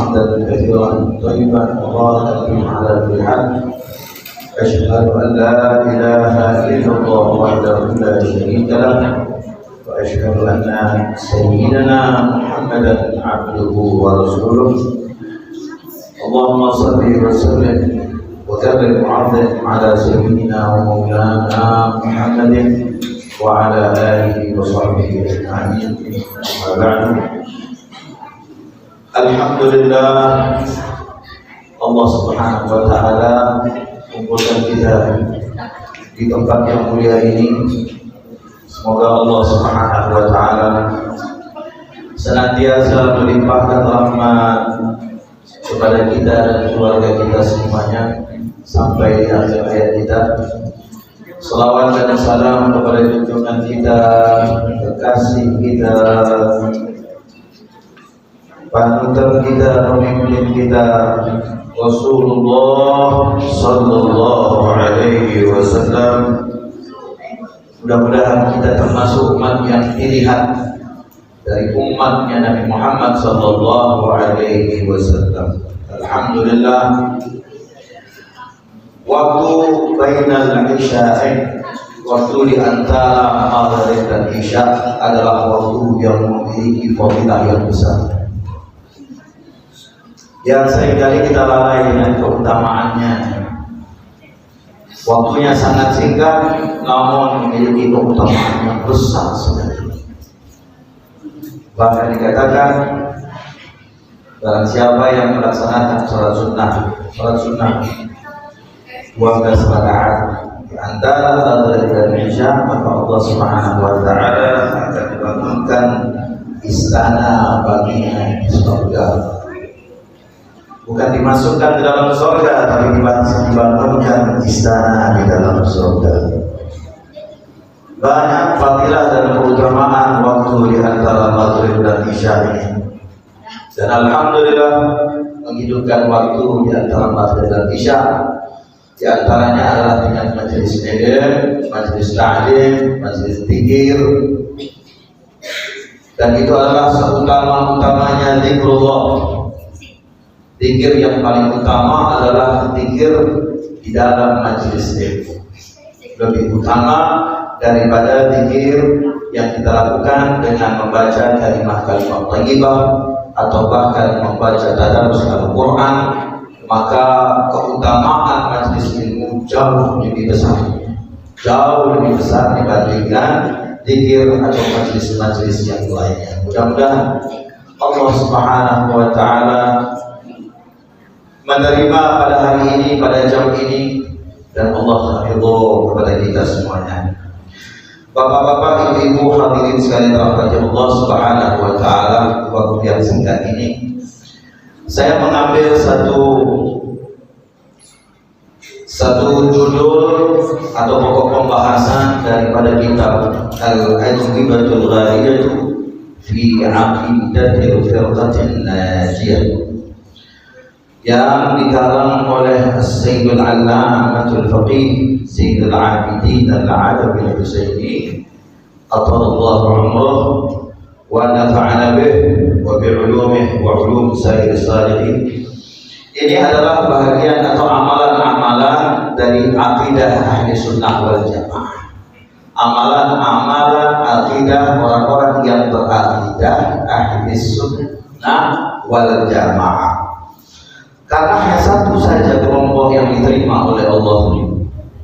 حمدا كثيرا طيبا مباركا فيه على كل حال. أشهد أن لا إله إلا الله وحده لا شريك له، وأشهد أن سيدنا محمدا عبده ورسوله. اللهم صل وسلم وكرم وعظم على سيدنا ومولانا محمد وعلى آله وصحبه أجمعين. وبعد، alhamdulillah, Allah Subhanahu wa Ta'ala kumpulkan kita di tempat yang mulia ini. Semoga Allah Subhanahu wa Ta'ala senantiasa melimpahkan rahmat kepada kita dan keluarga kita semuanya sampai di akhir hayat kita. Salawat dan salam kepada junjungan kita, kekasih kita, panutan kita, pemimpin kita, Rasulullah sallallahu alaihi wasallam. Mudah-mudahan kita termasuk umat yang pilihan dari umatnya Nabi Muhammad sallallahu alaihi wasallam. Alhamdulillah, waktu bainal isya'ain, waktu di antara maghrib dan isya adalah waktu yang memiliki fadilah yang besar, yang seringkali kita lalai dengan keutamaannya. Waktunya sangat singkat, namun memiliki keutamaan yang besar sekali. Bahkan dikatakan, barang siapa yang melaksanakan sholat sunnah 12 rakaat di antara maghrib dan isya, maka Allah Subhanahu wa Ta'ala akan membangunkan istana baginya di surga. Bukan dimasukkan ke dalam surga, tapi dibangunkan istana di dalam surga. Banyak fadilah dan keutamaan waktu di antara maghrib dan isya ini. Dan alhamdulillah, menghidupkan waktu di antara maghrib dan isya, di antaranya adalah dengan majelis ilmu, majelis ta'lim, majelis zikir. Dan itu adalah seutama-utamanya zikrullah. Zikir yang paling utama adalah zikir di dalam majelis ilmu. Lebih utama daripada zikir yang kita lakukan dengan membaca kalimat-kalimat thayyibah atau bahkan membaca tadarus Al-Quran, maka keutamaan majelis ilmu jauh lebih besar dibandingkan zikir atau majelis-majelis yang lainnya. Mudah-mudahan Allah Subhanahu wa Ta'ala menerima pada hari ini, pada jam ini, dan Allah ridho kepada kita semuanya. Bapak-bapak, ibu-ibu, hadirin sekalian dirahmati Allah Subhanahu wa Ta'ala, waktu yang singkat ini saya mengambil satu judul atau pokok pembahasan daripada kitab Al-Ajwibatul Ghariyatu fi Aqidatil Firqatin Najiyah, yang dikarang oleh Sayyidul Allamatul Faqih Sayyidul Abidin Al-Alawi Al-Husaini atallahu umrah wa nafa'ana bih wa bi'ulumih wa ulum sayyid salihin. Ini adalah bahagian atau amalan-amalan dari akidah ahli sunnah wal jamaah. Amalan-amalan akidah orang-orang yang berakidah ahli sunnah wal jamaah. Karena hanya satu saja kelompok yang diterima oleh Allah,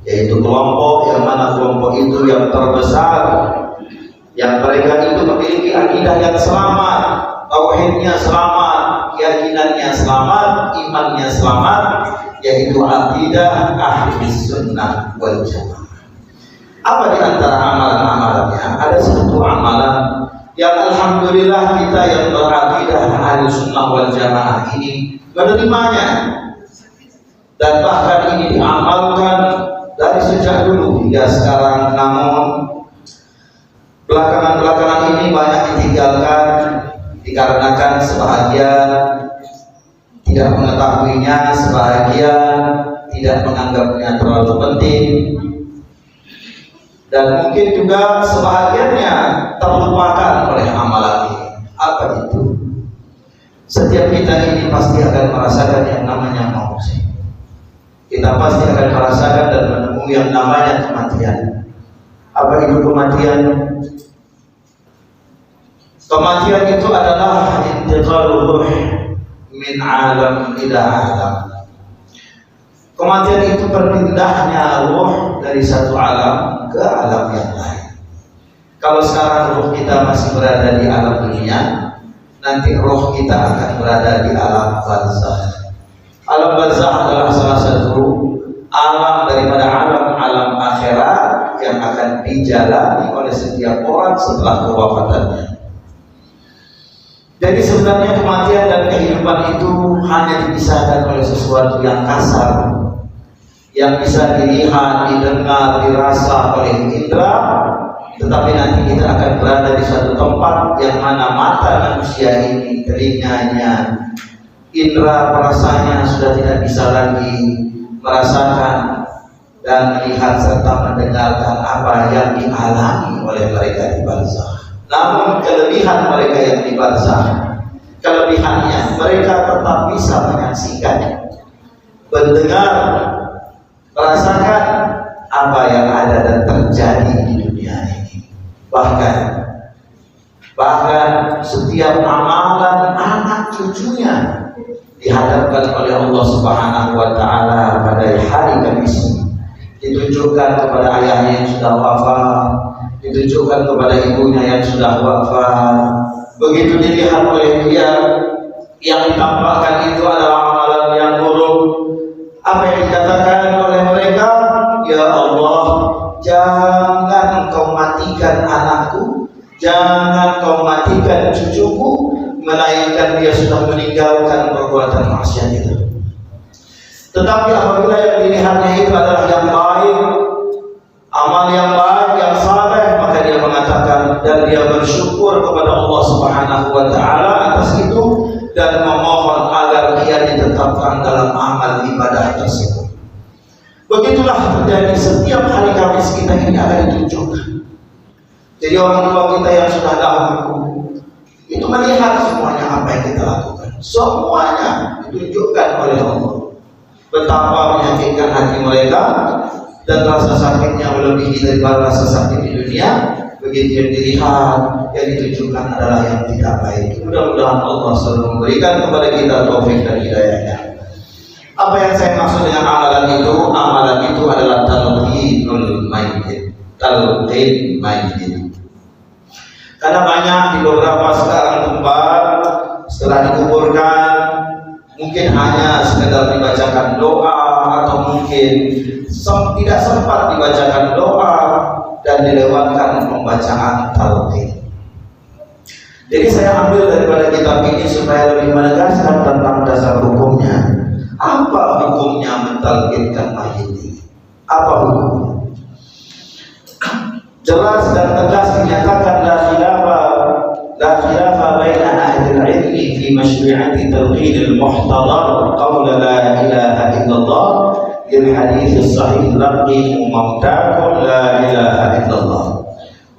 yaitu kelompok yang mana kelompok itu yang terbesar, yang mereka itu memiliki akidah yang selamat, tauhidnya selamat, keyakinannya selamat, imannya selamat, yaitu akidah ahli sunnah wal jamaah. Apa di antara amalan-amalannya? Ada satu amalan yang alhamdulillah kita yang berakidah ahli sunnah wal jamaah ini menerimanya, dan bahkan ini diamalkan dari sejak dulu hingga sekarang. Namun belakangan ini banyak ditinggalkan dikarenakan sebahagian tidak mengetahuinya, sebahagian tidak menganggapnya terlalu penting, dan mungkin juga sebahagiannya terlupakan oleh amalan ini. Apa itu? Setiap kita ini pasti akan merasakan yang namanya maut. Kita pasti akan merasakan dan menemui yang namanya kematian. Apa itu kematian? Kematian itu adalah intiqalul ruh min alam ila alam. Kematian itu berpindahnya ruh dari satu alam ke alam yang lain. Kalau sekarang ruh kita masih berada di alam dunia, nanti ruh kita akan berada di alam barzakh. Alam barzakh adalah salah satu alam daripada alam akhirat yang akan dijalani oleh setiap orang setelah kewafatannya. Jadi sebenarnya kematian dan kehidupan itu hanya dipisahkan oleh sesuatu yang kasar, yang bisa dilihat, didengar, dirasa oleh indera. Tetapi nanti kita akan berada di suatu tempat yang mana mata manusia ini, telinganya, indera perasanya sudah tidak bisa lagi merasakan dan melihat serta mendengarkan apa yang dialami oleh mereka di barzakh. Namun kelebihan mereka yang di barzakh, kelebihannya mereka tetap bisa menyaksikan, mendengar, merasakan apa yang ada dan terjadi di dunia ini. Bahkan setiap amalan anak cucunya dihadapkan oleh Allah Subhanahu wa taala pada hari Kamis, ditunjukkan kepada ayahnya yang sudah wafat, ditunjukkan kepada ibunya yang sudah wafat. Begitu dilihat oleh dia, yang ditampakkan itu adalah amalan yang buruk. Apa yang dikatakan oleh mereka? Ya Allah, jangan kau matikan anakku, jangan kau matikan cucuku, melainkan dia sudah meninggalkan perbuatan maksiat itu. Tetapi apabila yang dilihatnya itu adalah yang baik, amal yang baik, yang saleh, maka dia mengatakan dan dia bersyukur kepada Allah Subhanahu wa taala atas itu dan memohon agar dia ditetapkan dalam amal ibadah tersebut. Begitulah terjadi setiap hari Kamis kita ini akan ditunjukkan. Jadi orang tua kita yang sudah dahulu itu melihat semuanya apa yang kita lakukan, semuanya ditunjukkan oleh Allah. Betapa menyakitkan hati mereka dan rasa sakitnya melebihi daripada rasa sakit di dunia. Begitu yang dilihat, yang ditunjukkan adalah yang tidak baik. Mudah-mudahan Allah selalu memberikan kepada kita taufik dan hidayahnya. Apa yang saya maksud dengan amalan itu? Amalan itu adalah talqinul mayyit, talqin mayyit. Karena banyak di beberapa sekarang tempat setelah dikuburkan mungkin hanya sekedar dibacakan doa atau mungkin tidak sempat dibacakan doa dan dilewatkan pembacaan talqin. Jadi saya ambil daripada kitab ini supaya lebih menegaskan tentang dasar hukumnya. Apa hukumnya mentalqinkan mayit ini? Apa hukumnya? Jelas dan tegas dinyatakan la khilafa baina ahli al-ilmi fi masyru'ati talqin al-muhtadar qawla la ilaha illallah lil hadits as-sahih laqinu mautakum la ilaha illallah.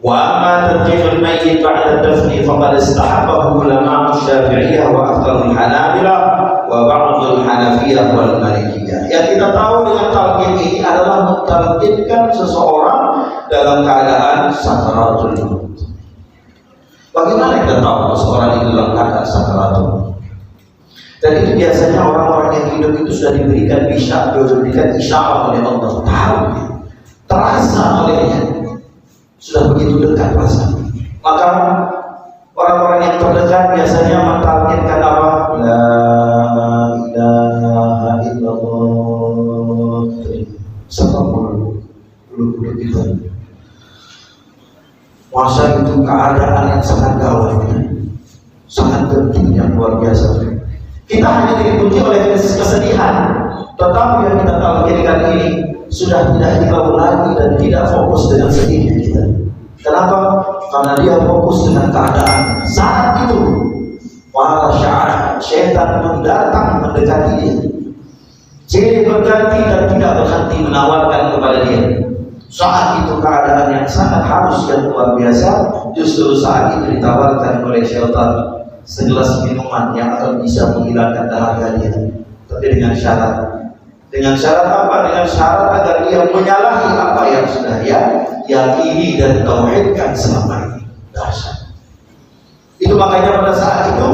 Wa amma talqin al-mayyit ba'da ad-dafn faqad istahabbahu ulama Syafi'iyah wa aktsar al-Hanabilah wa ba'd al-Hanafiyah wal Malikiyah. Yang kita tahu dengan talqin ini adalah mentalqinkan seseorang dalam keadaan sakaratul maut. Bagaimana kita tahu seseorang itu dalam keadaan sakaratul maut? Dan itu biasanya orang-orang yang hidup itu sudah diberikan isyarat oleh Allah, tahu, terasa olehnya, sudah begitu dekat rasanya. Maka orang-orang yang terdekat biasanya mentalqinkan apa? La ilaha illallah. Sepuluh itu. Masa itu keadaan yang sangat gawat, sangat genting yang luar biasa. Kita hanya diliputi oleh kesedihan, tetapi yang kita talqinkan ini sudah tidak hirau lagi dan tidak fokus dengan sedihnya kita. Kenapa? Karena dia fokus dengan keadaan saat itu. Para syaitan mendatang mendekati dia, jadi berganti dan tidak berhenti menawarkan kepada dia. Saat itu keadaan yang sangat harus dan luar biasa, justru saat itu ditawarkan oleh syaitan. segelas minuman yang akan bisa menghilangkan dahaga dia, tapi dengan syarat. Dengan syarat apa? Dengan syarat agar dia menyalahi apa yang sudah dia yakini dan tauhidkan selama ini. Dahsyat. Itu makanya pada saat itu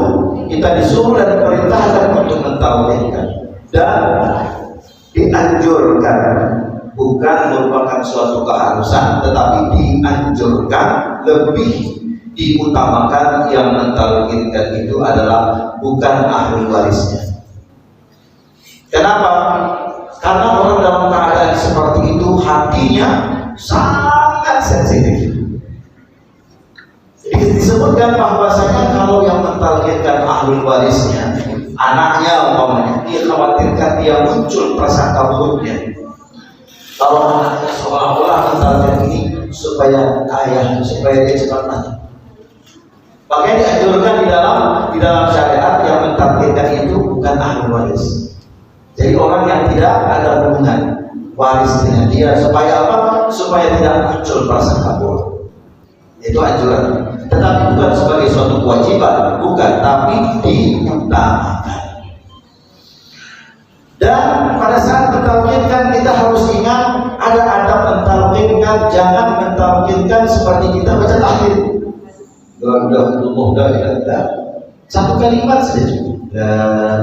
kita disuruh dan diperintahkan untuk mentauhidkan dan dianjurkan, bukan merupakan suatu keharusan, tetapi dianjurkan, lebih diutamakan yang mentauhidkan itu adalah bukan ahli warisnya. Kenapa? Karena orang dalam keadaan seperti itu hatinya sangat sensitif. Jadi disebutkan bahwasanya kalau yang mentauhidkan ahli warisnya, anaknya umpamanya, dia khawatirkan dia muncul prasangka buruknya. Kalau anaknya seolah-olah mentauhidkan ini supaya kaya, supaya dia cepat mati. Makanya dianjurkan di dalam syariat yang mentauhidkan itu bukan ahli waris. Jadi orang yang tidak ada hubungan waris dengan dia, supaya apa? Supaya tidak muncul prasangka buruk. Itu anjuran. Tetapi bukan sebagai suatu kewajiban, bukan, tapi diutamakan. Dan pada saat mentauhidkan kita harus ingat ada adab mentauhidkan. Jangan mentauhidkan seperti kita baca tahlil. Satu kalimat saja cukup.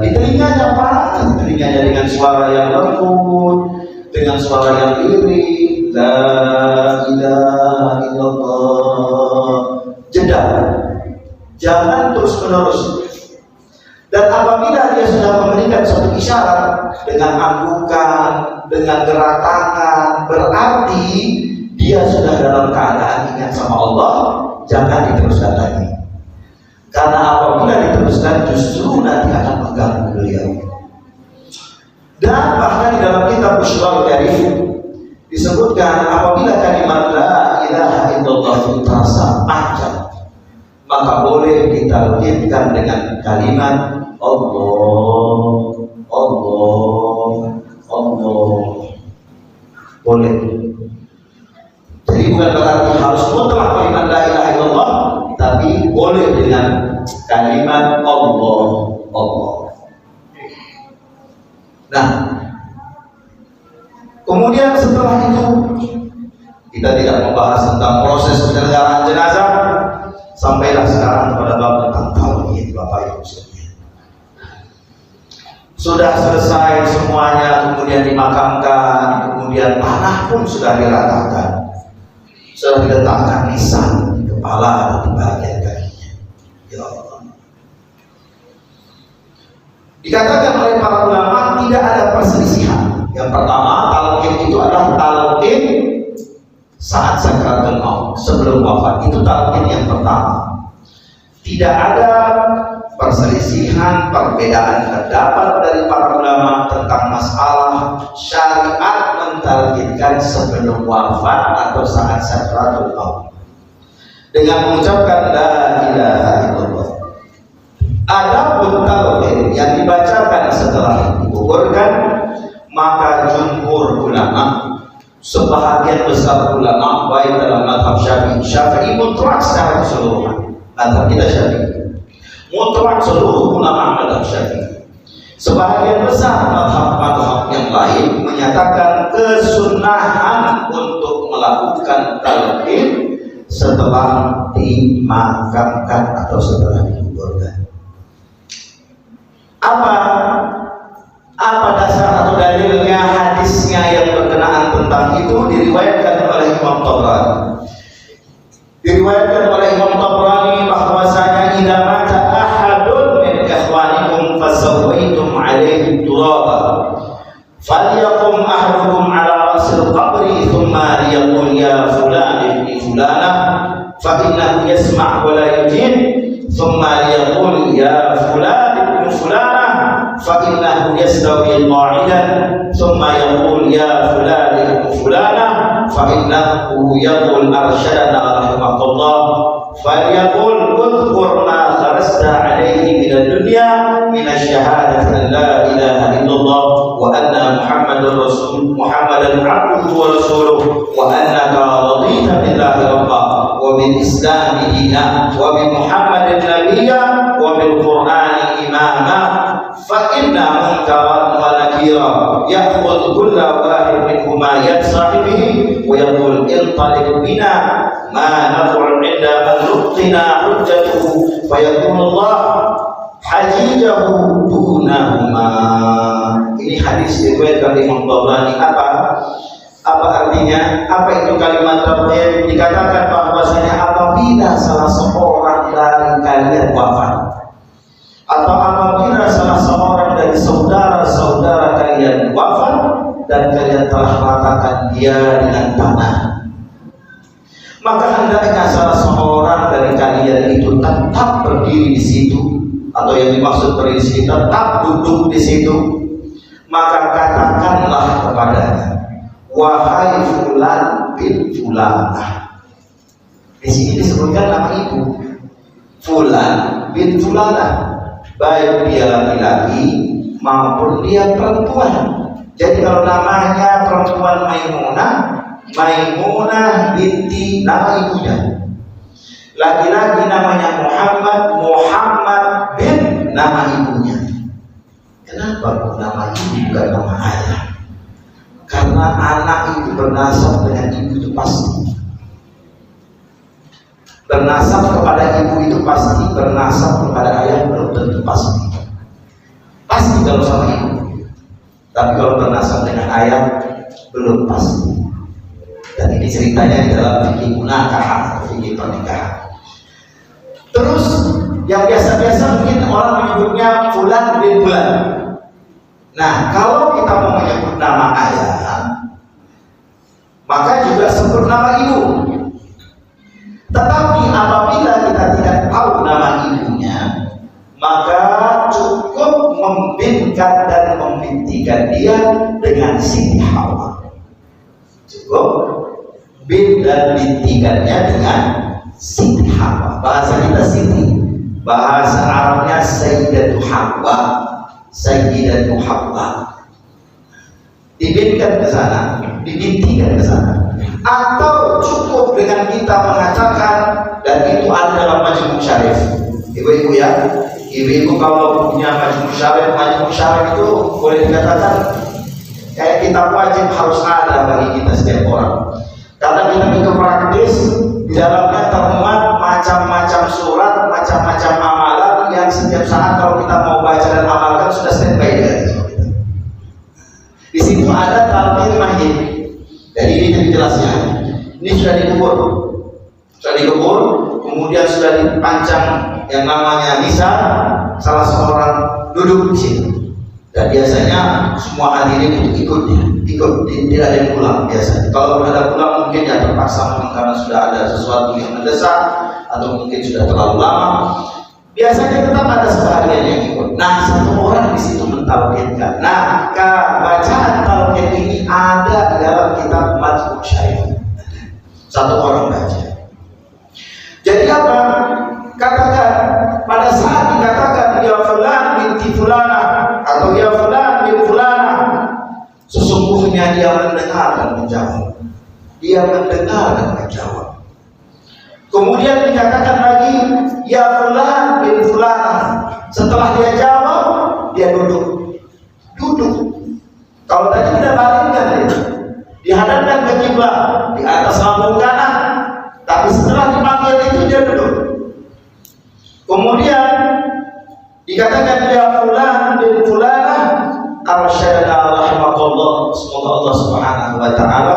Di telinganya apa? Di telinganya dengan suara yang lembut, dengan suara yang lirih. La ilaha illallah. Jeda. Jangan terus menerus. Dan apabila dia sudah memberikan suatu isyarat dengan anggukan, dengan gerak tangan, berarti dia sudah dalam keadaan ingat sama Allah. Jangan diteruskan lagi. Karena apabila diteruskan justru nanti akan mengganggu beliau. Dan bahkan di dalam kitab Ushwal Karim disebutkan apabila kalimat la ilaha illallah itu terasa panjang, maka boleh ditalqinkan dengan kalimat Allah, Allah, Allah. Boleh. Jadi bukan berarti harus mutlak kalimat la ilaha illallah, tapi boleh dengan kalimat Allah, Allah. Nah, kemudian setelah itu kita tidak membahas tentang proses penyelenggaraan jenazah, sampailah sekarang pada bab tentang tauhid, Bapak Ibu sekalian. Sudah selesai semuanya, kemudian dimakamkan, kemudian tanah pun sudah diratakan, sudah diletakkan nisan di kepala dan di bagian kakinya. Ya Allah. Dikatakan oleh para ulama tidak ada perselisihan. Yang pertama, talqin itu adalah talqin saat sakaratul maut, sebelum wafat. Itu talqin yang pertama. Tidak ada perselisihan, perbedaan pendapat dari para ulama tentang masalah syariat mentalqinkan sebelum wafat atau saat sakaratul maut dengan mengucapkan la ilaha illallah. Adapun talqin yang dibacakan setelah dikuburkan, maka jumhur ulama, sebahagian besar ulama baik dalam mazhab Syafi'i mutlak secara keseluruhan, mazhab kita Syafi'i mutlak seluruh ulama mazhab Syafi'i. Sebahagian besar mazhab yang lain menyatakan kesunahan untuk melakukan talqin setelah dimakamkan atau setelah dikuburkan. Apa dasar atau dalilnya, hadisnya yang berkenaan tentang itu diriwayatkan oleh Imam Tabrani. Diriwayatkan oleh Imam Tabrani bahwasanya idza mata ahadun min ikhwanikum fasawwaitum alaihi turaba falyaqum ahadukum ala rasil qabri thumma liyaqul ya fulan ibni fulana fa innahu yasma' wa la yujib thumma liyaqul ya fulan ibni fulana فإنه يستوي قاعدا ثم يقول يا فلان ابن فلانة فإنه يقول أرشدنا رحمه الله فليقول اذكر ما خرجت عليه من الدنيا من الشهادة أن لا إله إلا الله وأن محمدا عبده ورسوله وأنك رضيت بالله ربا وبالإسلام دينا وبمحمد نبيا ومن kabira ya'khudh kulla wahid minhuma yad sahibihi wa yaqul intaliq bina ma nad'u 'inda man nuqina hujjatuhu fa yakunu Allah hajijahu dunahuma. Ini hadis diriwayatkan oleh Imam Tabrani. Apa artinya? Apa itu kalimat tauhid? Dikatakan bahwasanya apabila salah seorang dari kalian wafat, atau apabila salah seorang dari saudara-saudara kalian wafat dan kalian telah ratakan dia dengan tanah, maka hendaknya salah seorang dari kalian itu tetap berdiri di situ, atau yang dimaksud berdiri di situ tetap duduk di situ. Maka katakanlah kepadanya, wahai fulan bin fulanah. Di sini disebutkan nama ibu, fulan bin fulanah, baik dia laki-laki maupun dia perempuan. Jadi kalau namanya perempuan Maimunah, Maimunah binti nama ibunya. Laki-laki namanya Muhammad, Muhammad bin nama ibunya. Kenapa nama ibu bukan nama ayah? Karena anak itu bernasab dengan ibu itu pasti. Bernasab kepada ibu itu pasti, bernasab kepada ayah belum tentu pasti. Pasti kalau sama ibu, tapi kalau bernasab dengan ayah belum pasti. Dan ini ceritanya di dalam fikih munakahah, fikih pernikahan. Terus yang biasa-biasa mungkin orang menyebutnya fulan bin fulan. Nah, kalau kita mau menyebut nama ayah, maka juga sebut nama ibu. Tetapi apabila kita tidak tahu nama ibunya, maka cukup membinkan dan membintikan dia dengan Siti Hawa. Cukup bin dan bintikannya dengan Siti Hawa. Bahasa kita Siti, bahasa Arabnya Sayyidatu Hawa, Sayyidatu Hawa. Dibinkan ke sana, dibintikan ke sana. Atau cukup dengan kita mengatakan, dan itu ada dalam Majmu' Syarif. Ibu-ibu ya, ibu-ibu kalau punya Majmu' Syarif itu boleh dikatakan kayak kitab wajib harus ada bagi kita setiap orang. Karena kita itu praktis, di dalamnya termuat macam-macam surat, macam-macam amalan yang setiap saat kalau kita mau baca dan amalkan sudah standby dari kita. Di situ ada talqin mahid. Jadi ini jelasnya. Ini sudah dikubur, kemudian sudah dipancang yang namanya nisa, salah seorang duduk di situ. Dan biasanya semua hadirin itu ikut, tidak ada yang pulang biasanya. Kalau ada pulang mungkin ya terpaksa memang karena sudah ada sesuatu yang mendesak atau mungkin sudah terlalu lama. Biasanya tetap ada sebagian yang ikut. Nah, satu orang di situ mentalqinkan. Nah, bacaan talqin ini ada di dalam kitab Majmu' Syarif. Satu orang baca. Jadi apa? Katakan pada saat dikatakan ya fulan binti fulana atau ya fulan bin fulana, sesungguhnya dia mendengar dan menjawab. Dia mendengar dan menjawab. Kemudian dikatakan lagi ya fulan bin fulana. Setelah dia jawab, dia duduk. Kalau tadi kita balikkan itu, dihadapkan ke kiblat di atas lambung kanan, tapi setelah dipanggil itu dia duduk. Kemudian dikatakan ya fulan bin fulana, arsyadana rahmatullah, semoga Allah Subhanahu wa taala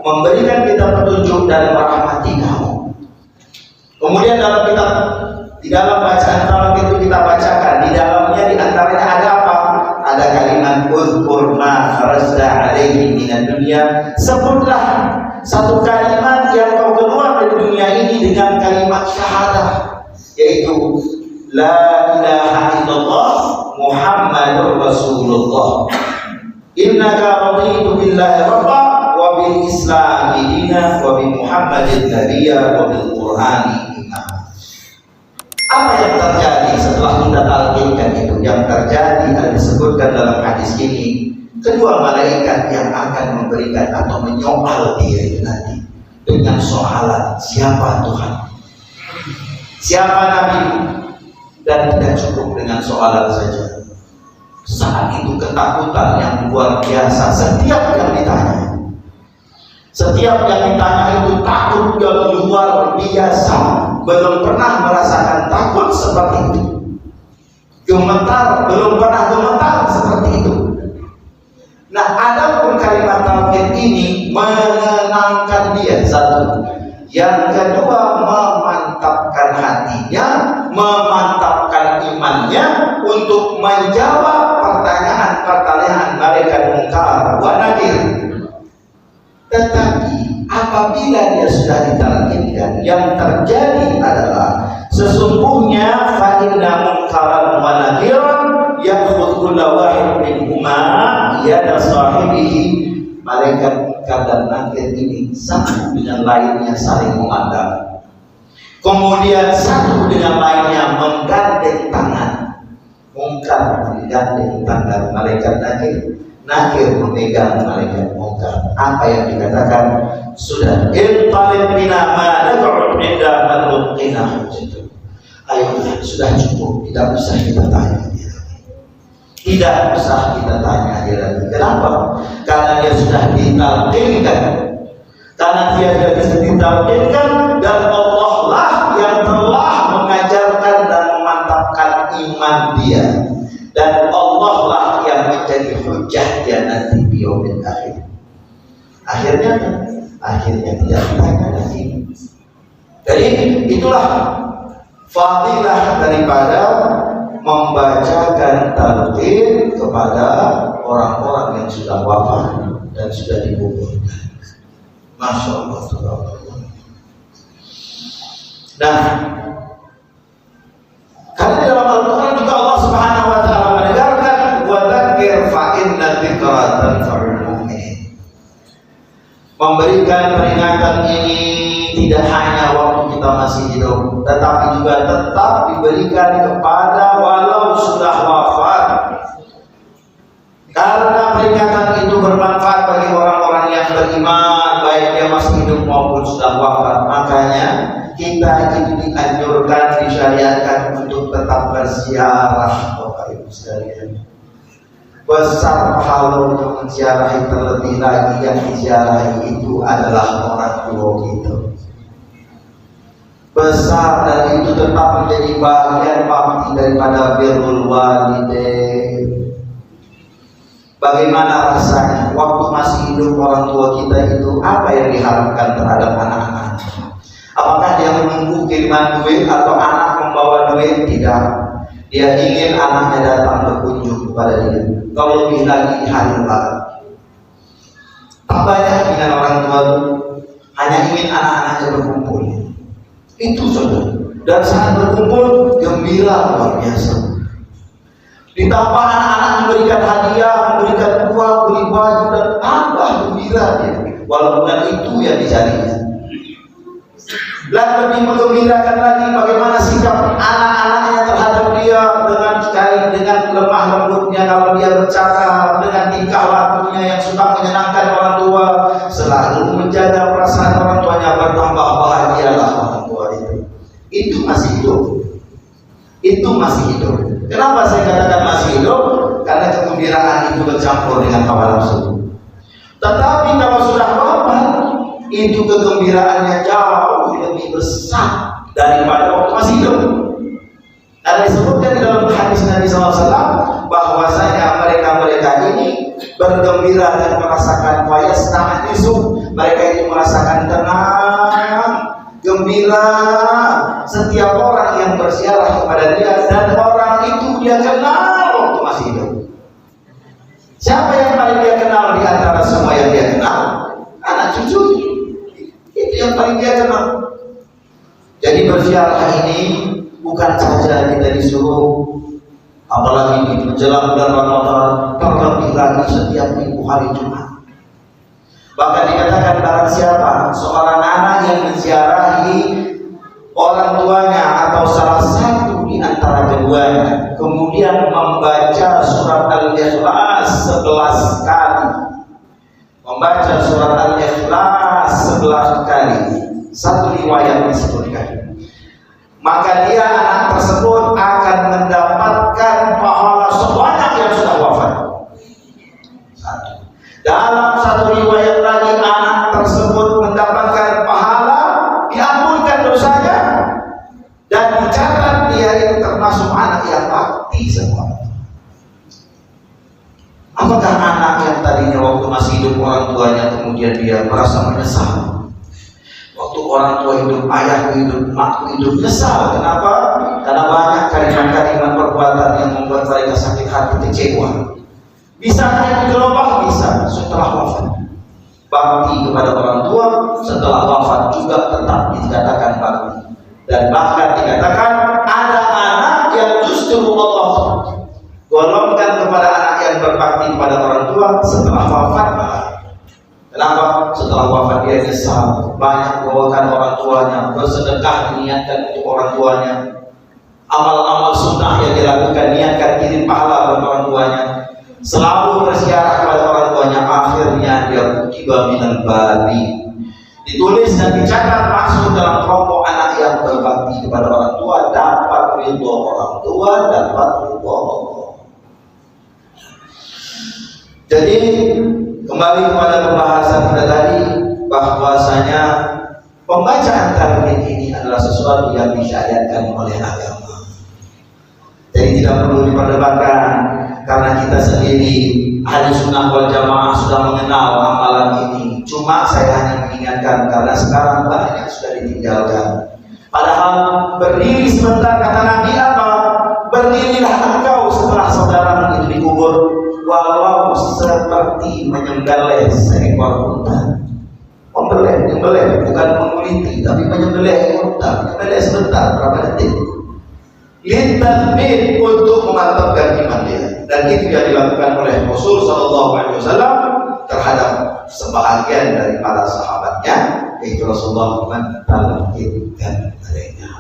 memberikan kita petunjuk dan merahmati kamu. Kemudian di dalam bacaan talak itu kita bacakan, di dalamnya di antaranya ada apa? Ada kalimat uzkur ma kharajta alaihi minad dunya. Sebutlah satu kalimat yang kau keluar dari dunia ini dengan kalimat syahadah, yaitu la ilaha illallah Muhammadur Rasulullah. Innaka raditu billahi rabba wa bil islami dina wa bi Muhammadin nabiyya wa bil qur'ani. Apa yang terjadi setelah kita talqinkan itu? Yang terjadi ada disebutkan dalam hadis ini, kedua malaikat yang akan memberikan atau menyoal dia itu nanti dengan soalan siapa Tuhan, siapa Nabi, dan tidak cukup dengan soalan saja. Saat itu ketakutan yang luar biasa. Setiap yang ditanya itu takut yang luar biasa. Belum pernah merasakan takut seperti itu. Gemetar, belum pernah gemetar seperti itu. Nah, adapun kalimat tauhid ini menenangkan dia, satu. Yang kedua, memantapkan hatinya, memantapkan imannya untuk menjawab pertanyaan malaikat Munkar wa Nakir. Tetapi apabila dia sudah ditalqinkan, yang terjadi adalah sesungguhnya fa inna munkaran wa nakiran ya'khudhu kullu wahid minhuma yada sahibihi. Malaikat Munkar dan Nakir ini satu dengan lainnya saling memandang, kemudian satu dengan lainnya menggandeng tangan. Munkar menggandeng tangan malaikat Nakir, Nakir memegang malaikat Munkar. Apa yang dikatakan? Sudah intalib bina ma nad'u inda man nuqina hujjah. Ayo, sudah cukup, tidak usah kita tanya. Tidak usah kita tanya dia lagi. Kenapa? Karena dia sudah ditalqinkan. Karena dia sudah ditalqinkan, dan Allah lah yang telah mengajarkan dan memantapkan iman dia. Dan Allah lah yang menjadi hujjah dia nanti di yaumil akhir. Akhirnya tidak ditanya lagi. Jadi itulah fadilah daripada membacakan talqin kepada orang-orang yang sudah wafat dan sudah dikuburkan. Masya Allah. Nah, karena dalam Al-Quran juga Allah Subhanahu Wa Taala menegarkan wa dzakir fa inna dzikra tanfa'ul mu'minin. Memberikan peringatan ini tidak hanya waktu kita masih hidup, tetapi juga tetap diberikan kepada walau sudah wafat. Karena peringatan itu bermanfaat bagi orang-orang yang beriman, baik dia masih hidup maupun sudah wafat. Makanya kita itu dianjurkan, disyariatkan untuk tetap berziarah, Bapak Ibu sekalian. Besar pahala untuk menziarahi, terlebih lagi yang diziarahi itu adalah orang tua kita. Besar, dan itu tetap menjadi bagian bakti daripada birrul walidain. Bagaimana rasanya waktu masih hidup orang tua kita itu, apa yang diharapkan terhadap anak-anak? Apakah dia menunggu kiriman duit atau anak membawa duit? Tidak. Dia ingin anaknya datang berkunjung kepada dia. Kalau lebih lagi di hari lebaran. Tak banyak dengan orang tua itu, hanya ingin anak-anaknya berkumpul. Itu saja. Dan saat berkumpul gembira luar biasa. Ditambah anak-anak memberikan hadiah, memberikan uang, beli baju, dan tambah gembira dia. Walaupun itu yang dicarinya. Dan lebih menggembirakan lagi bagaimana sikap anak-anaknya terhadap dia, dengan lemah lembutnya kalau dia bercakap, dengan tingkah lakunya yang suka menyenangkan orang tua, selalu menjaga perasaan orang tuanya, bertambah bahagialah orang tua itu. Itu masih hidup. Itu masih hidup. Kenapa saya katakan masih hidup? Karena kegembiraan itu bercampur dengan hawa nafsu. Tetapi kalau sudah wafat, itu kegembiraannya jauh lebih besar daripada waktu masih hidup. Karena disebutkan di dalam hadis Nabi SAW bahwasanya mereka ini bergembira dan merasakan fayasta'nisu. Mereka itu merasakan tenang, gembira setiap orang yang berziarah kepada dia, dan orang itu dia kenal waktu masih hidup. Siapa yang paling dia kenal di antara semua yang dia kenal? Anak cucunya. Itu yang paling dia kenal. Jadi berziarah ini bukan saja kita disuruh, apalagi di menjelang bulan Ramadan, terlebih lagi setiap minggu hari Jumat. Bahkan dikatakan barang siapa seorang anak yang menziarahi orang tuanya atau salah satu di antara keduanya, kemudian membaca surat Al-Ikhlas 11 kali, membaca surat Al-Ikhlas 11 kali. Satu riwayat disebutkan maka dia anak tersebut akan mendapatkan pahala sebanyak yang sudah wafat. Dalam satu riwayat lagi, anak tersebut mendapatkan pahala, diampunkan dosanya, dan dicatat dia itu termasuk anak yang bakti semua. Apakah anak yang tadinya waktu masih hidup orang tuanya kemudian dia merasa menyesal? Waktu orang tua hidup, ayahku hidup, makku hidup, nyesal. Kenapa? Karena banyak kalimat-kalimat perbuatan yang membuat mereka sakit hati, kecewa. Bisakah itu dirubah? Bisa setelah wafat. Bakti kepada orang tua setelah wafat juga tetap dikatakan bakti. Dan bahkan dikatakan ada anak yang justru Allah golongkan kepada anak yang berbakti kepada orang tua setelah wafat. Kenapa? Setelah wafat dia nyesal, banyak bawakan orang tuanya, bersedekah diniatkan untuk orang tuanya, amal-amal sunnah yang dilakukan niatkan kirim pahala bagi orang tuanya, selalu berziarah kepada orang tuanya. Akhirnya dia tiba minal bali, ditulis dan dicatat masuk dalam kelompok anak yang berbakti kepada orang tua, dapat ridho orang tua, dapat ridho Allah. Jadi kembali kepada pembahasan kita tadi, bahwasanya pembacaan talqin ini adalah sesuatu yang disyariatkan oleh agama. Jadi tidak perlu diperdebatkan, karena kita sendiri ahli sunnah wal jamaah sudah mengenal amalan ini. Cuma saya hanya mengingatkan karena sekarang banyak sudah ditinggalkan. Padahal berdiri sebentar, kata Nabi apa? Berdirilah engkau setelah saudaramu itu dikubur, walau seperti menyembelih seekor unta. Menyembelih bukan menguliti, tapi menyembelih unta. Menyembelih sebentar, berapa detik? Litatbit, untuk memantapkan iman dia. Dan itu yang dilakukan oleh Rasul SAW terhadap sebahagian dari para sahabatnya, yaitu Rasulullah mentalqinkan mereka.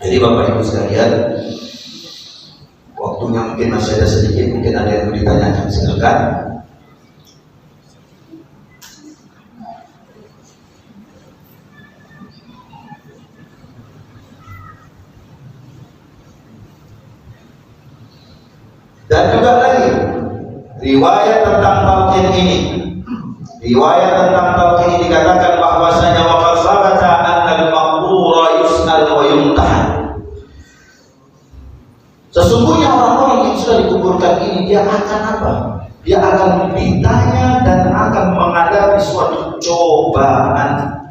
Jadi Bapak Ibu sekalian, waktunya mungkin masih ada sedikit, mungkin ada yang mau ditanyakan, silakan. Dan juga lagi riwayat tentang talqin ini. Riwayat tentang talqin ini dikatakan bahwasanya wa fasabata annal maqbura yus'al wa yumtahan. Sesungguhnya orang-orang yang sudah dikuburkan ini, dia akan apa? Dia akan ditanya dan akan menghadapi suatu cobaan.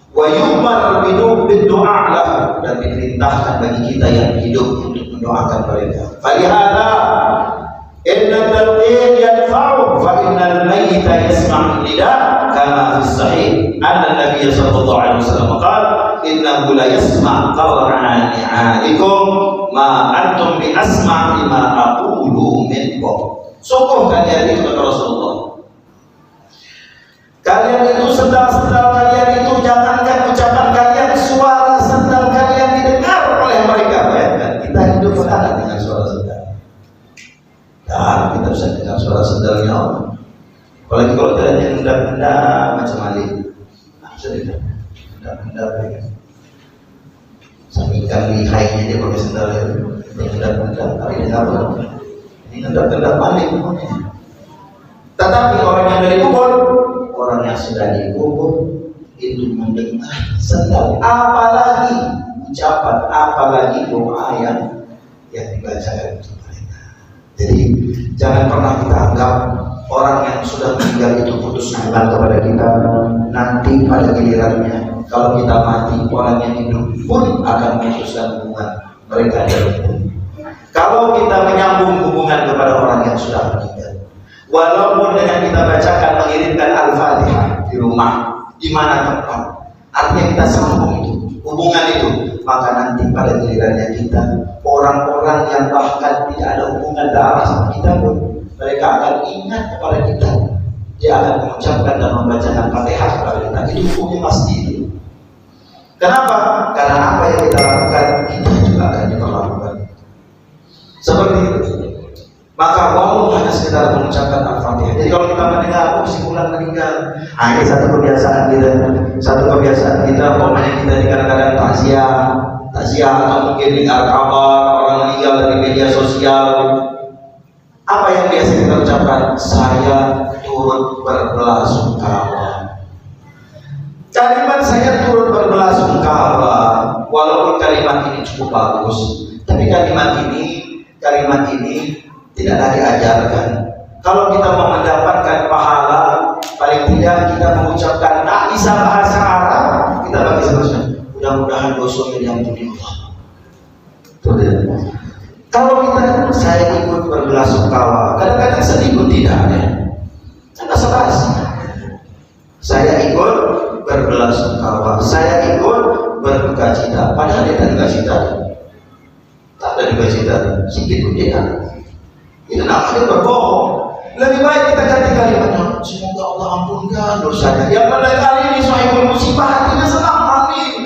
Wa yumar bidu'a lahu, dan diperintahkan bagi kita yang hidup untuk mendoakan mereka. Falihada inna talqin yanfa'u fa innal mayyita yasma'u nida, kama fi sahih anna Nabi sallallahu alaihi wasallam qala innahu la yasma' qara'ani 'alikum ma antum bi asma' lima aqulu minkum. Sungguh kalian itu kata Rasulullah, kalian itu sendal-sendal kalian itu, jangankan ucapan kalian, suara sendal kalian didengar oleh mereka. Bayangkan kita hidup sekarang dengan suara sendal, dan kita bisa dengar suara sendalnya orang. Apalagi kalau jalannya hendak-hendak macam maling, bisa dengar hendak-hendak ya. Sampingkan lihainya dia pakai sendal itu, hendak-hendak, tapi ini apa? Ini hendak-hendak maling namanya. Tetapi orang yang dari kubur, orang yang sudah dikubur itu mendengar sendal, apalagi ucapan, apalagi doa yang dibacakan untuk mereka. Jadi jangan pernah kita anggap orang yang sudah meninggal itu putus hubungan kepada kita. Nanti pada gilirannya kalau kita mati, orang yang hidup pun akan memutuskan hubungan mereka dengan kita. Kalau kita menyambung hubungan kepada orang yang sudah meninggal, walaupun dengan kita bacakan, mengirimkan Al-Fatihah di rumah, di mana tempat, artinya kita sambung itu, hubungan itu, maka nanti pada gilirannya kita, orang-orang yang bahkan tidak ada hubungan darah sama kita pun, mereka akan ingat kepada kita. Dia akan mengucapkan dan membacakan Fatihah kepada kita. Itu hukumnya pasti itu. Kenapa? Karena apa yang kita lakukan, kita juga akan diperlakukan seperti itu. Maka walau hanya sekedar mengucapkan Al-Fatihah Jadi kalau kita mendengar si fulan meninggal, ini satu kebiasaan kita, pokoknya kita di kadang-kadang takziah atau mungkin dengar kabar orang meninggal dari media sosial. Apa yang biasa kita ucapkan? Saya turut berbelasungkawa. Kalimat saya turut berbelasungkawa, walaupun kalimat ini cukup bagus, tapi kalimat ini tidaklah diajarkan. Kalau kita mau mendapatkan pahala, paling tidak kita mengucapkan tak bisa bahasa Arab, kita bagi seterusnya. Mudah-mudahan dosanya diampuni Allah. Kalau kita saya ikut berbelasungkawa, kadang-kadang sedih pun tidak ada. Karena basa-basi. Saya ikut berbelasungkawa, saya ikut berduka cita. Padahal dia duka cita, tak ada duka cita, sedikit pun tidak. Itu namanya berbohong. Lebih baik kita ganti kalimatnya, semoga Allah ampunkan dosanya. Yang pada kali ini sahibul musibah hatinya senang, amin.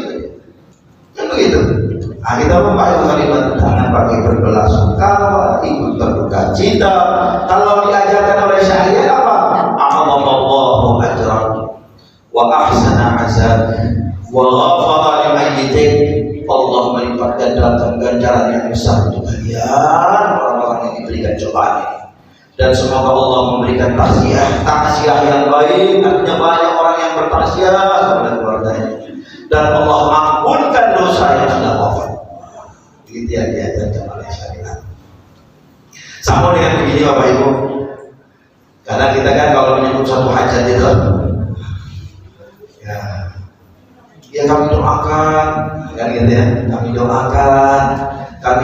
Kan begitu. Nah, kita lupa itu kalimat, jangan pakai berbelasungkawa, ikut berduka cita. Kalau diajarkan oleh syariat apa? A'adallahu ajrahu wa ahsana azab wa ghafara limayyitin. Allah melipat ganjaran yang besar untuk kalian orang-orang yang diberikan cobaan ini. Dan semoga Allah memberikan takziah yang baik, artinya banyak orang yang bertakziah kepada keluarganya. Dan Allah ampunkan dosa yang sudah wafat. Begitu yang diajarkan oleh syariat. Sama dengan begini Bapak Ibu. Karena kita kan kalau menyebut satu hajat itu, ya kami doakan, kan gitu ya. Kami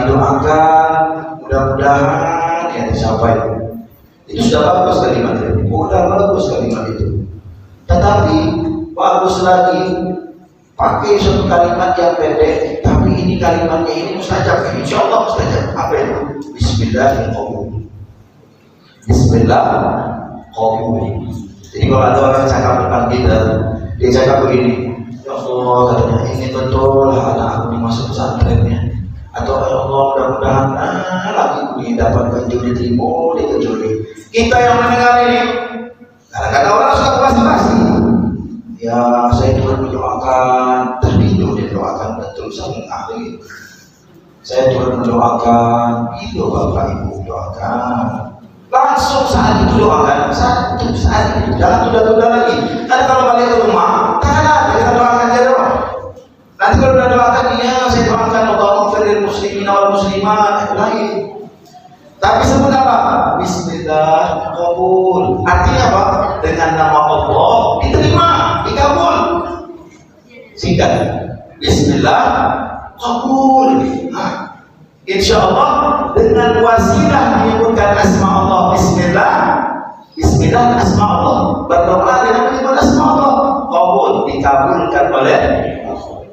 doakan, mudah-mudahan yang dicapai. Itu sudah bagus kalimat itu. Bagus kalimat itu. Tetapi bagus lagi pakai suatu kalimat yang pendek, tapi ini kalimatnya ini mustajab. Insya Allah mustajab. Apa itu? Bismillahirrahmanirrahim. Bismillahirrahmanirrahim. Jadi kalau ada orang cakap depan kita, dia cakap begini, ya Allah, katanya ini betul anak aku masuk pesantrennya. Atau ya Allah, mudah-mudahan lagi ini dapat ganjil diterima, dikejuli. Kita yang mendengar ini, kadang-kadang orang suka basa-basi. Ya, saya turut mendoakan, tadi itu didoakan betul saya mengalami. Saya turut mendoakan, itu Bapak Ibu doakan. Langsung saat itu doakan, saat itu, jangan tunda-tunda lagi. Karena kalau balik ke rumah, tak ada, kita doakan dia doang. Nanti kalau udah doakan dia, saya doakan Allahumma firil muslimin wal muslimat lain. Tapi sebut apa? Bismillah kabul. Artinya apa? Dengan nama Allah diterima, dikabul. Singkat. Bismillah kabul. Insya Allah dengan wasilah menyebutkan asma Allah. Bismillah asma Allah. Berdoa dengan menyebut asma Allah, kabul, dikabulkan oleh Allah.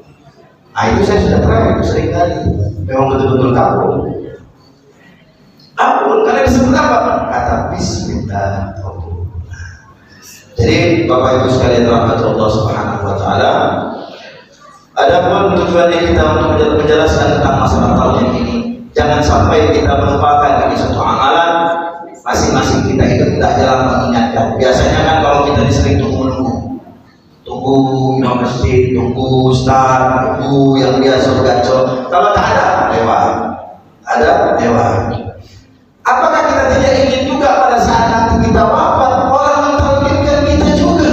Nah itu saya sudah terakhir, itu sering kali. Memang betul-betul kabul. Karena disebut apa? Kata Bismillah. Jadi Bapak Ibu sekalian rahmat Allah Subhanahu Wa Taala. Adapun tujuannya kita untuk menjelaskan tentang masalah tauhid ini, jangan sampai kita melupakan ini suatu amalan. Masing-masing kita itu tidak jalan mengingatkan. Biasanya kan kalau kita disering tunggu imam masjid, tunggu ustaz, tunggu yang biasa bergacor. Kalau tak ada lewat. Apakah kita tidak ingin juga pada saat nanti kita wafat orang mentauhidkan kita juga?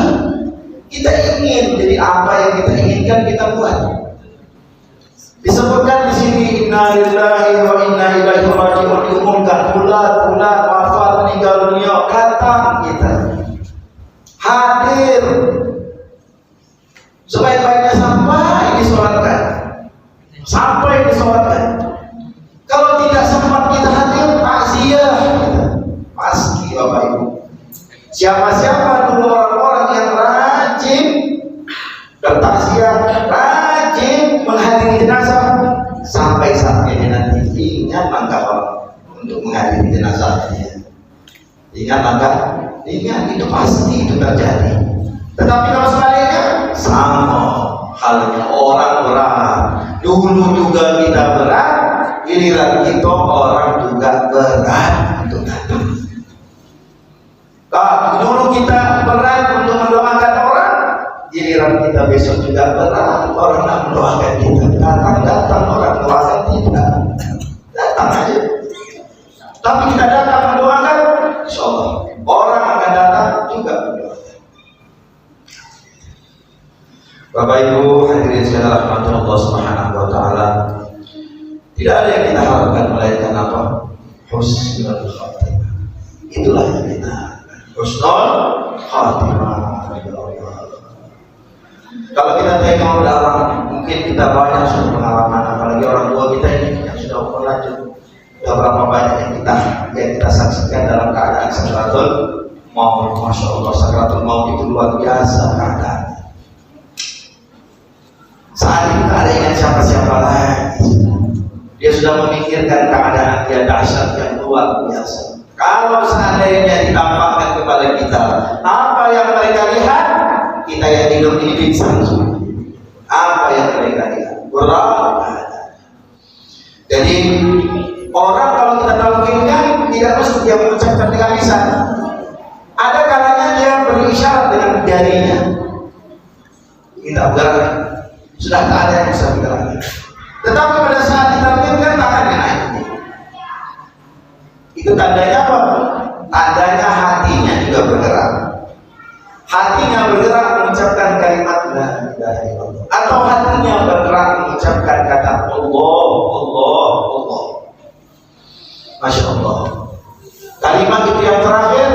Kita ingin, jadi apa yang kita inginkan kita buat. Disebutkan di sini inna lillahi wa inna ilaihi raji'un, diumumkan fulan wafat meninggal dunia, datang kita hadir sebaik-baiknya sampai disolatkan. Kalau tidak sempat kita hadir, takziah pasti Bapak Ibu. Siapa-siapa dulu orang-orang yang rajin bertakziah, rajin menghadiri jenazah, sampai saatnya nanti ingat langkah untuk menghadiri jenazahnya. Ingat itu pasti itu terjadi. Tetapi kalau sebaliknya, sama halnya orang berat. Dulu juga kita berat, giliran kita orang juga berat untuk datang. pikiran kita besok juga berat, orang nak mendoakan kita, datang orang doakan tidak, datang aja. Tapi kita datang mendoakan, insya Allah orang akan datang juga mendoakan. Bapak Ibu hadirin sekalian rahmatullah Allah Subhanahu wa taala. Tidak ada yang kita harapkan melainkan apa? Husnul khatimah. Itulah yang kita harapkan. Husnul khatimah. Kalau kita tengok dalam, mungkin kita banyak sudah pengalaman, apalagi orang tua kita ini yang sudah lanjut. Sudah berapa banyak yang kita saksikan dalam keadaan sakratul maut. Masya Allah, sakratul maut itu luar biasa keadaan. Saat itu tak ada ingat siapa-siapa lagi. Dia sudah memikirkan keadaan dia dahsyat yang luar biasa. Kalau seandainya ditampakkan kepada kita apa yang mereka lihat, kita yang hidup ini pingsan semua. Apa yang mereka lihat berapa. Jadi orang kalau kita talqinkan tidak mesti dia mengucapkan dengan lisan. Ada kalanya dia berisyarat dengan jarinya. Kita bergerak. Sudah tak ada yang bisa bergerak. Tetapi pada saat ditalqinkan tangannya naik. Itu tandanya apa? Tandanya hatinya juga bergerak. Hatinya bergerak mengucapkan kalimat la ilaha illallah, atau hatinya bergerak mengucapkan kata Allah, Allah, Allah. Masya Allah. Kalimat itu yang terakhir,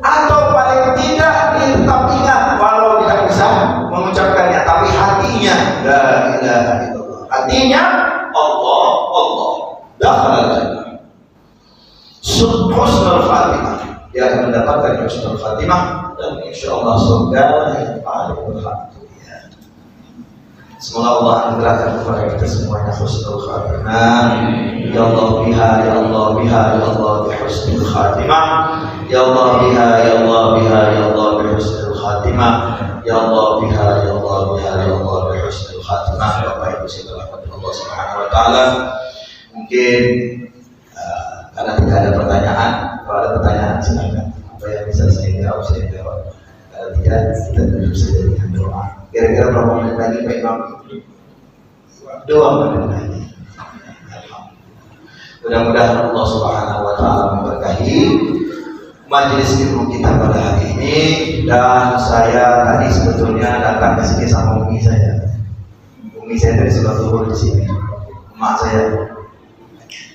atau paling tidak dia tetap ingat walau tidak bisa mengucapkannya, tapi hatinya la ilaha illallah. Hatinya Allah, Allah. Dakhala jannah. Husnul khatimah. Dia akan mendapatkan husnul khatimah dan insyaallah surga yang paling berhati. Semoga Allah anugerahkan kepada kita semuanya husnul khatimah. Ya Allah biha, ya Allah biha, ya Allah bi husnul khatimah. Ya Allah biha, ya Allah biha, ya Allah bi husnul khatimah. Ya Allah biha, ya Allah biha, ya Allah bi husnul khatimah. Bapak Ibu sekalian Allah Subhanahu wa taala. Mungkin karena tidak ada pertanyaan, kalau ada pertanyaan silakan. Apa yang bisa saya jawab, saya jawab. Kalau tidak, kita tutup saja dengan doa. Kira-kira berapa menit lagi Pak Imam? 2 menit lagi. Mudah-mudahan Allah Subhanahu wa taala memberkahi majelis ilmu kita pada hari ini. Dan saya tadi sebetulnya datang ke sini sama umi saya. Umi saya dari sebelah luar di sini. Emak saya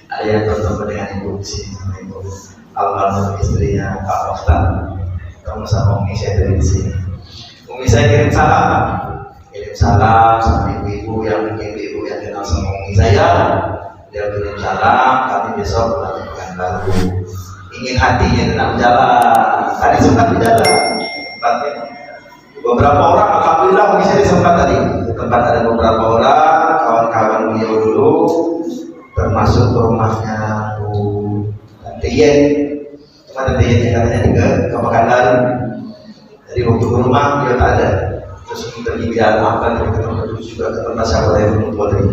ada yang bertemu dengan ibu di sini, ibu almarhum istrinya Pak Mokhtar. Kamu sama umi saya dari sini. Umi saya kirim salam sama ibu-ibu yang kenal sama umi saya. Dia kirim salam, kami besok melakukan lagu. Ingin hatinya tetap jalan. Tadi sempat berjalan. Beberapa orang, alhamdulillah umi saya sempat tadi. Di tempat ada beberapa orang kawan-kawan beliau dulu, termasuk rumahnya Bu Tiyen. Cuma ada Tiyen yang katanya juga ke Pekanbaru. Jadi waktu ke rumah dia tak ada. Terus pergi biar makan, dia ketemu juga ke tempat sahabat yang berkumpul tadi.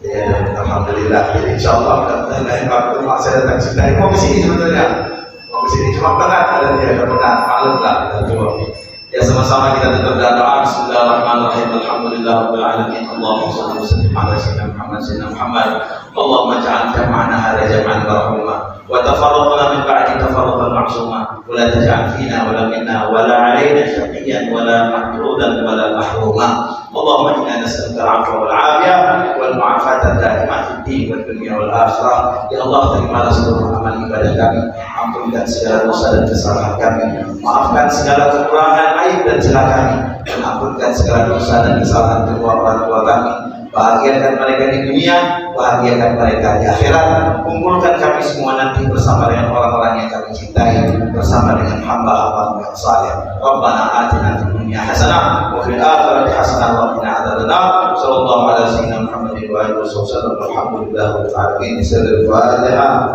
Ya, alhamdulillah. Jadi insyaallah lain waktu saya datang sini. Mau ke sini sebetulnya. Mau ke sini cuma benar ada dia benar. Maklumlah kita coba. Ya sama-sama kita tutup dengan doa. Bismillahirrahmanirrahim. Alhamdulillahirabbil alamin. Allahumma shalli wa sallim ala sayyidina Muhammad. Allahumma ij'al jam'ana hadha jam'an marhuma wa tafarraqna min ba'di tafarruqan ma'suma wa la taj'al fina wa la minna wa la 'alaina shaqiyyan wa la mahrudan wa la mahruma. Allahumma inna nas'aluka al-'afwa wal 'afiyah wal mu'afata ad-da'imah fid din wad dunya wal akhirah. Ya Allah, terimalah seluruh amal ibadah kami. Ampunkan segala dosa dan kesalahan kami. Maafkan segala kekurangan, aib dan celah kami, dan ampunkan segala dosa dan kesalahan kedua orang tua kami. Bahagiakan mereka di dunia, bahagiakan mereka di akhirat. Kumpulkan kami semua nanti bersama dengan orang-orang yang kami cintai, bersama dengan hamba-hamba yang saleh. Rabbana atina fid dunya hasanah wa fil akhirati hasanah wa qina adzabannar. Sallallahu alaihi wasallam Muhammadin wa alihi wasallam. Alhamdulillah rabbil alamin. Al-Fatihah.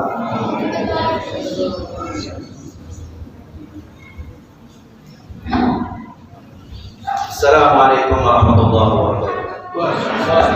Assalamualaikum warahmatullahi wabarakatuh. Waalaikumsalam.